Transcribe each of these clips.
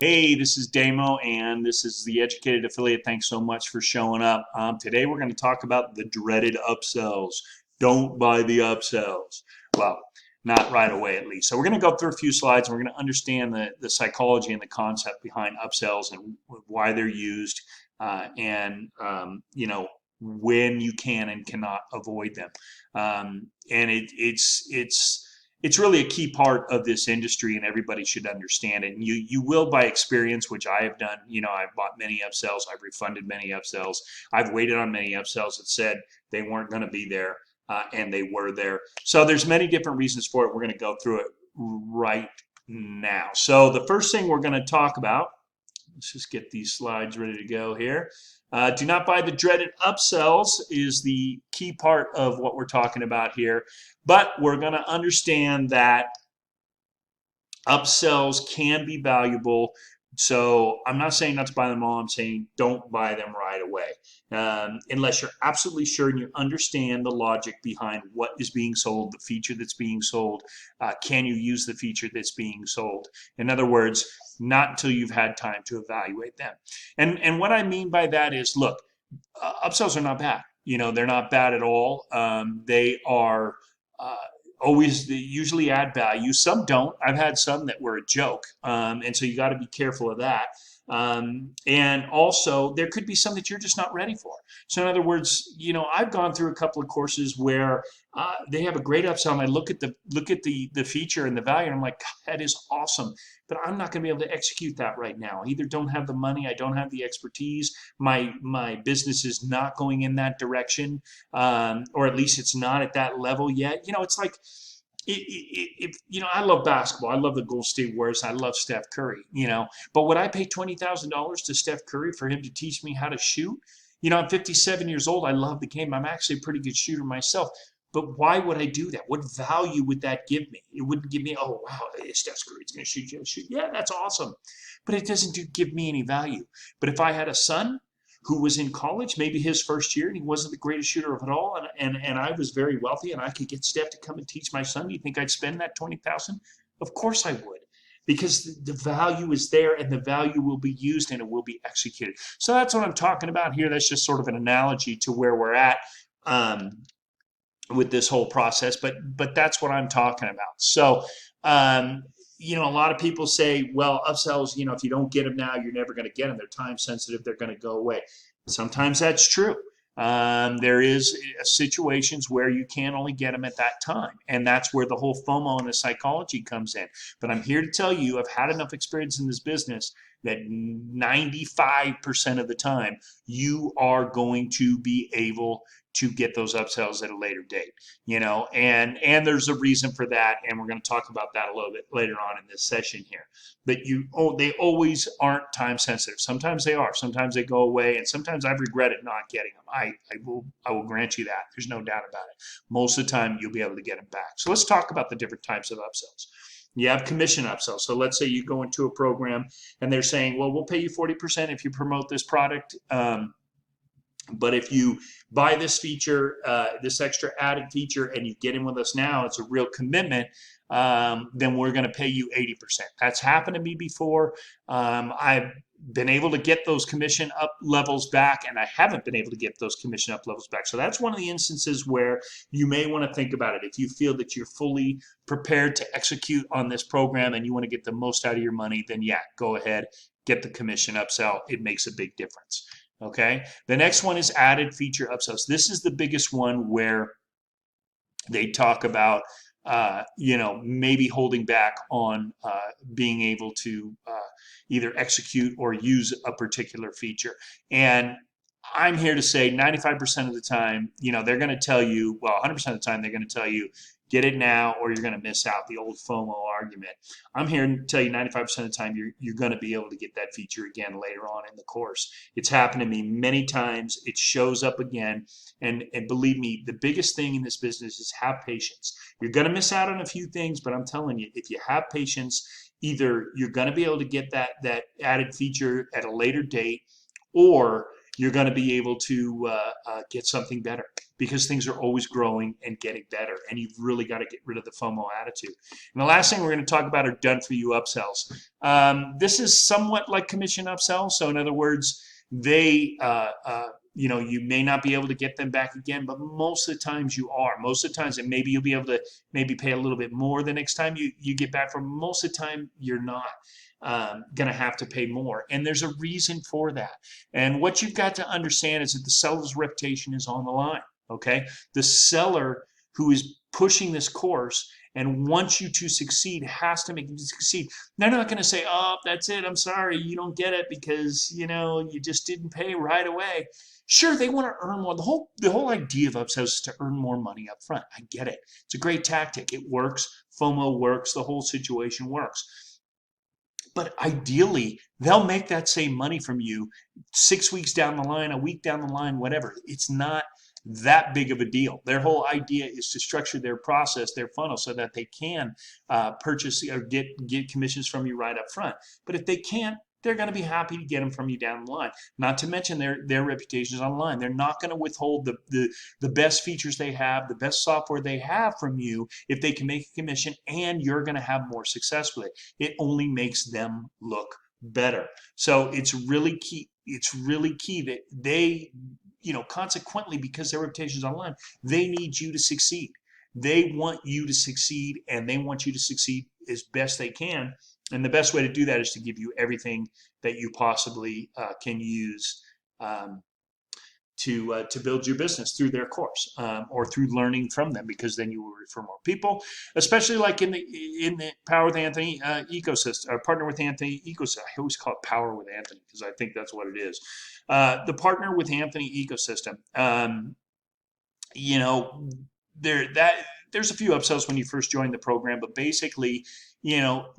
Hey, this is Damo, and this is the Educated Affiliate. Thanks so much for showing up. Today, we're going to talk about the dreaded upsells. Don't buy the upsells. Well, not right away, at least. So, we're going to go through a few slides and we're going to understand the psychology and the concept behind upsells and why they're used, and when you can and cannot avoid them. And it's really a key part of this industry, and everybody should understand it. And you will, by experience, which I have done. I've bought many upsells, I've refunded many upsells, I've waited on many upsells that said they weren't going to be there, and they were there. So there's many different reasons for it. We're going to go through it right now. So the first thing we're going to talk about, let's just get these slides ready to go here. Do not buy the dreaded upsells is the key part of what we're talking about here. But we're going to understand that upsells can be valuable. So I'm not saying not to buy them all. I'm saying don't buy them right away, unless you're absolutely sure and you understand the logic behind what is being sold, the feature that's being sold. Can you use the feature that's being sold? In other words, not until you've had time to evaluate them. And what I mean by that is, look, upsells are not bad. They're not bad at all. They are uh, always, they usually add value. Some don't. I've had some that were a joke, and so you got to be careful of that. And also, there could be some that you're just not ready for. So, in other words, I've gone through a couple of courses where they have a great upsell, and I look at the feature and the value, and I'm like, God, that is awesome, but I'm not going to be able to execute that right now. I either don't have the money, I don't have the expertise, my business is not going in that direction, or at least it's not at that level yet. It's like I love basketball. I love the Golden State Warriors. I love Steph Curry. But would I pay $20,000 to Steph Curry for him to teach me how to shoot? I'm 57 years old. I love the game. I'm actually a pretty good shooter myself. But why would I do that? What value would that give me? It wouldn't give me, oh wow, Steph Curry's going to shoot you. Shoot, yeah, that's awesome. But it doesn't give me any value. But if I had a son who was in college, maybe his first year, and he wasn't the greatest shooter of it all, and I was very wealthy, and I could get Steph to come and teach my son. Do you think I'd spend that 20,000? Of course I would, because the value is there, and the value will be used, and it will be executed. So that's what I'm talking about here. That's just sort of an analogy to where we're at. With this whole process, but that's what I'm talking about. So, a lot of people say, well, upsells, if you don't get them now, you're never going to get them. They're time sensitive. They're going to go away. Sometimes that's true. There is situations where you can only get them at that time, and that's where the whole FOMO and the psychology comes in. But I'm here to tell you, I've had enough experience in this business that 95% of the time you are going to be able to get those upsells at a later date, and there's a reason for that, and we're going to talk about that a little bit later on in this session here. But they always aren't time sensitive. Sometimes they are. Sometimes they go away, and sometimes I've regretted not getting them. I will grant you that. There's no doubt about it. Most of the time, you'll be able to get them back. So let's talk about the different types of upsells. You have commission upsells. So let's say you go into a program and they're saying, well, we'll pay you 40% if you promote this product. But if you buy this feature, this extra added feature, and you get in with us now, it's a real commitment, then we're going to pay you 80%. That's happened to me before. I've been able to get those commission up levels back, and I haven't been able to get those commission up levels back. So that's one of the instances where you may want to think about it. If you feel that you're fully prepared to execute on this program and you want to get the most out of your money, then yeah, go ahead, get the commission upsell. It makes a big difference. Okay. The next one is added feature upsells. This is the biggest one where they talk about, maybe holding back on being able to either execute or use a particular feature. And I'm here to say 95% of the time, they're going to tell you, well, 100% of the time, they're going to tell you, get it now or you're going to miss out, the old FOMO argument. I'm here to tell you 95% of the time you're going to be able to get that feature again later on in the course. It's happened to me many times. It shows up again. And believe me, the biggest thing in this business is have patience. You're going to miss out on a few things, but I'm telling you, if you have patience, either you're going to be able to get that added feature at a later date, or you're going to be able to get something better, because things are always growing and getting better, and you've really got to get rid of the FOMO attitude. And the last thing we're going to talk about are done-for-you upsells. This is somewhat like commission upsells. So in other words, they you may not be able to get them back again, but most of the times you are. Most of the times, and maybe you'll be able to maybe pay a little bit more the next time you get back from. Most of the time, you're not going to have to pay more. And there's a reason for that. And what you've got to understand is that the seller's reputation is on the line, okay? The seller who is pushing this course and wants you to succeed has to make you succeed. They're not going to say, oh, that's it, I'm sorry, you don't get it because, you just didn't pay right away. Sure, they want to earn more. The whole idea of upsells is to earn more money up front. I get it. It's a great tactic. It works. FOMO works. The whole situation works. But ideally, they'll make that same money from you 6 weeks down the line, a week down the line, whatever. It's not that big of a deal. Their whole idea is to structure their process, their funnel, so that they can purchase or get commissions from you right up front. But if they can't, they're going to be happy to get them from you down the line. Not to mention their reputations online. They're not going to withhold the best features they have, the best software they have from you if they can make a commission, and you're going to have more success with it. It only makes them look better. So it's really key. It's really key that they, consequently, because their reputation is online, they need you to succeed. They want you to succeed, and they want you to succeed as best they can. And the best way to do that is to give you everything that you possibly can use to build your business through their course or through learning from them, because then you will refer more people, especially like in the Power with Anthony ecosystem, or Partner with Anthony ecosystem. I always call it Power with Anthony because I think that's what it is. The Partner with Anthony ecosystem. There's a few upsells when you first join the program, but basically,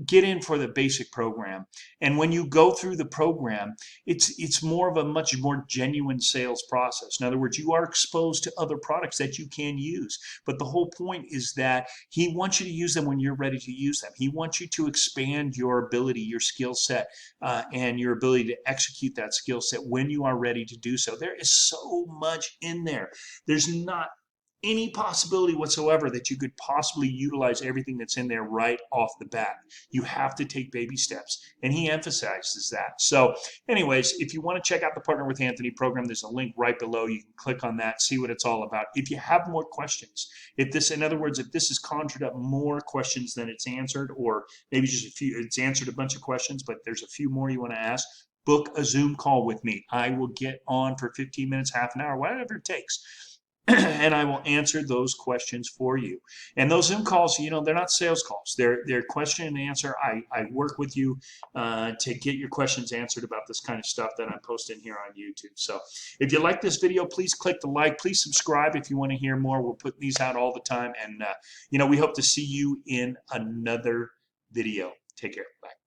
get in for the basic program. And when you go through the program, it's more of a much more genuine sales process. In other words, you are exposed to other products that you can use. But the whole point is that he wants you to use them when you're ready to use them. He wants you to expand your ability, your skill set, and your ability to execute that skill set when you are ready to do so. There is so much in there. There's not any possibility whatsoever that you could possibly utilize everything that's in there right off the bat. You have to take baby steps, and he emphasizes that. So anyways, if you want to check out the Partner with Anthony program, there's a link right below. You can click on that, see what it's all about. If you have more questions, in other words, if this has conjured up more questions than it's answered, or maybe just it's answered a bunch of questions, but there's a few more you want to ask, book a Zoom call with me. I will get on for 15 minutes, half an hour, whatever it takes. And I will answer those questions for you. And those Zoom calls, they're not sales calls. They're question and answer. I work with you to get your questions answered about this kind of stuff that I'm posting here on YouTube. So if you like this video, please click the like. Please subscribe if you want to hear more. We're putting these out all the time. And, we hope to see you in another video. Take care. Bye.